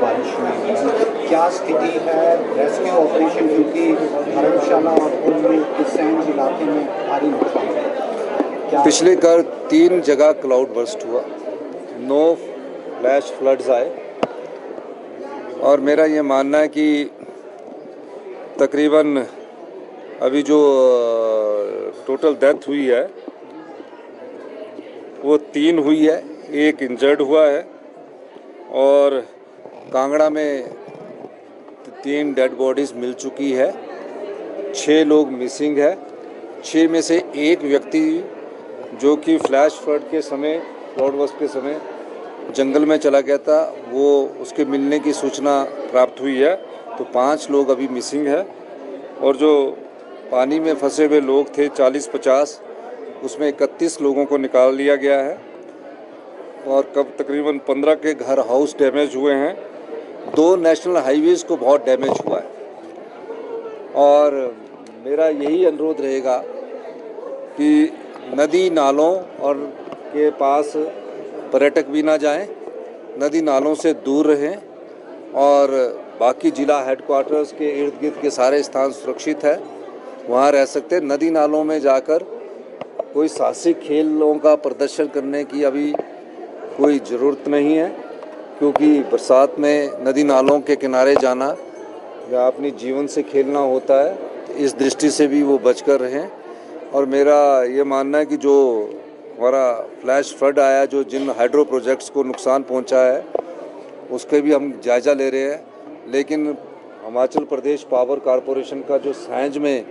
बारिश हुई, क्या स्थिति है रेस्क्यू ऑपरेशन, क्योंकि धर्मशाला और पुल में किसैन इलाके में भारी नुकसान है? पिछले कर 3 जगह क्लाउड बर्स्ट हुआ, 9 फ्लैश फ्लड्स आए और मेरा ये मानना है कि तकरीबन अभी जो टोटल डेथ हुई है वो 3 हुई है, 1 इंजर्ड हुआ है और कांगड़ा में 3 डेड बॉडीज़ मिल चुकी है, 6 लोग मिसिंग है। 6 में से 1 व्यक्ति जो कि फ्लैश फ्लड के समय, क्लाउड बर्स्ट के समय जंगल में चला गया था, वो उसके मिलने की सूचना प्राप्त हुई है, तो 5 लोग अभी मिसिंग है। और जो पानी में फंसे हुए लोग थे 40-50, उसमें 31 लोगों को निकाल लिया गया है और कब तकरीबन 15 के घर हाउस डैमेज हुए हैं। 2 नेशनल हाईवेज़ को बहुत डैमेज हुआ है और मेरा यही अनुरोध रहेगा कि नदी नालों और के पास पर्यटक भी ना जाएं, नदी नालों से दूर रहें और बाकी जिला हेडक्वार्टर्स के इर्द गिर्द के सारे स्थान सुरक्षित है, वहाँ रह सकते हैं। नदी नालों में जाकर कोई साहसिक खेलों का प्रदर्शन करने की अभी कोई ज़रूरत नहीं है, क्योंकि बरसात में नदी नालों के किनारे जाना या अपनी जीवन से खेलना होता है, इस दृष्टि से भी वो बचकर रहें। और मेरा ये मानना है कि जो हमारा फ्लैश फ्लड आया, जो जिन हाइड्रो प्रोजेक्ट्स को नुकसान पहुंचा है, उसके भी हम जायज़ा ले रहे हैं। लेकिन हिमाचल प्रदेश पावर कॉरपोरेशन का जो सैंज में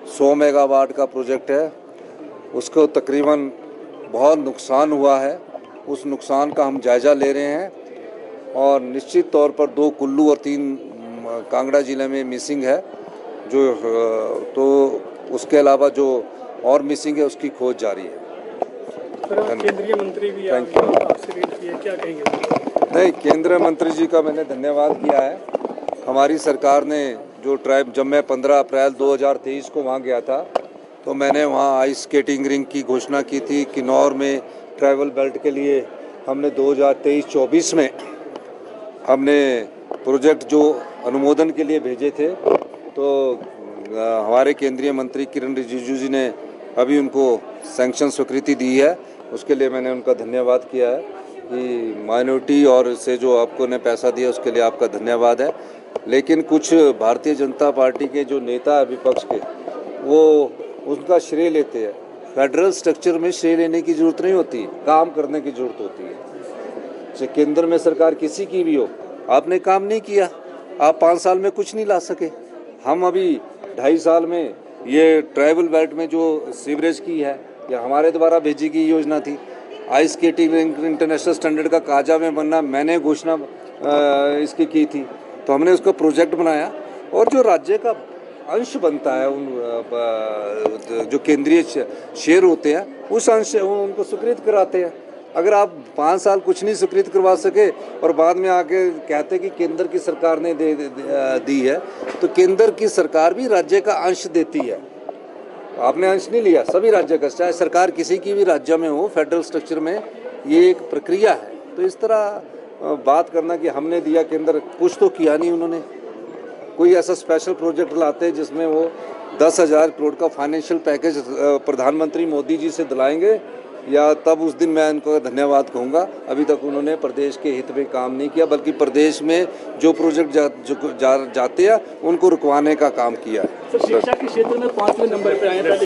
100 मेगावाट का प्रोजेक्ट है, उसको तकरीबन बहुत नुकसान हुआ है, उस नुकसान का हम जायज़ा ले रहे हैं और निश्चित तौर पर 2 कुल्लू और 3 कांगड़ा ज़िले में मिसिंग है, जो तो उसके अलावा जो और मिसिंग है उसकी खोज जारी है। केंद्रीय मंत्री भी आपसे भेंट की है, क्या कहेंगे? नहीं, केंद्रीय मंत्री जी का मैंने धन्यवाद किया है। हमारी सरकार ने जो जब मैं 15 अप्रैल 2023 को वहाँ गया था, तो मैंने वहाँ आइस स्केटिंग रिंग की घोषणा की थी। किन्नौर में ट्रैवल बेल्ट के लिए हमने 2023-24 में हमने प्रोजेक्ट जो अनुमोदन के लिए भेजे थे, तो हमारे केंद्रीय मंत्री किरण रिजिजू जी ने अभी उनको सैंक्शन स्वीकृति दी है। उसके लिए मैंने उनका धन्यवाद किया है कि माइनॉरिटी और से जो आपको ने पैसा दिया उसके लिए आपका धन्यवाद है। लेकिन कुछ भारतीय जनता पार्टी के जो नेता है विपक्ष के, वो उनका श्रेय लेते हैं। फेडरल स्ट्रक्चर में श्रेय लेने की ज़रूरत नहीं होती, काम करने की ज़रूरत होती है। चाहे केंद्र में सरकार किसी की भी हो, आपने काम नहीं किया, आप 5 साल में कुछ नहीं ला सके। हम अभी 2.5 साल में ये ट्राइबल बेल्ट में जो सीवरेज की है, या हमारे द्वारा भेजी गई योजना थी। आइस स्केटिंग इंटरनेशनल स्टैंडर्ड का काजा में बनना मैंने घोषणा इसकी की थी, तो हमने उसका प्रोजेक्ट बनाया और जो राज्य का अंश बनता है, उन जो केंद्रीय शेयर होते हैं, उस अंश उनको स्वीकृत कराते हैं। अगर आप 5 साल कुछ नहीं स्वीकृत करवा सके और बाद में आके कहते कि केंद्र की सरकार ने दी है, तो केंद्र की सरकार भी राज्य का अंश देती है। आपने अंश नहीं लिया, सभी राज्य का, चाहे सरकार किसी की भी राज्य में हो, फेडरल स्ट्रक्चर में ये एक प्रक्रिया है। तो इस तरह बात करना कि हमने दिया, केंद्र कुछ तो किया नहीं उन्होंने। कोई ऐसा स्पेशल प्रोजेक्ट लाते जिसमें वो 10,000 करोड़ का फाइनेंशियल पैकेज प्रधानमंत्री मोदी जी से दिलाएंगे, या तब उस दिन मैं उनको धन्यवाद कहूँगा। अभी तक उन्होंने प्रदेश के हित में काम नहीं किया, बल्कि प्रदेश में जो प्रोजेक्ट जाते हैं उनको रुकवाने का काम किया है। शिक्षा के क्षेत्र में 5वें नंबर पर आए थे।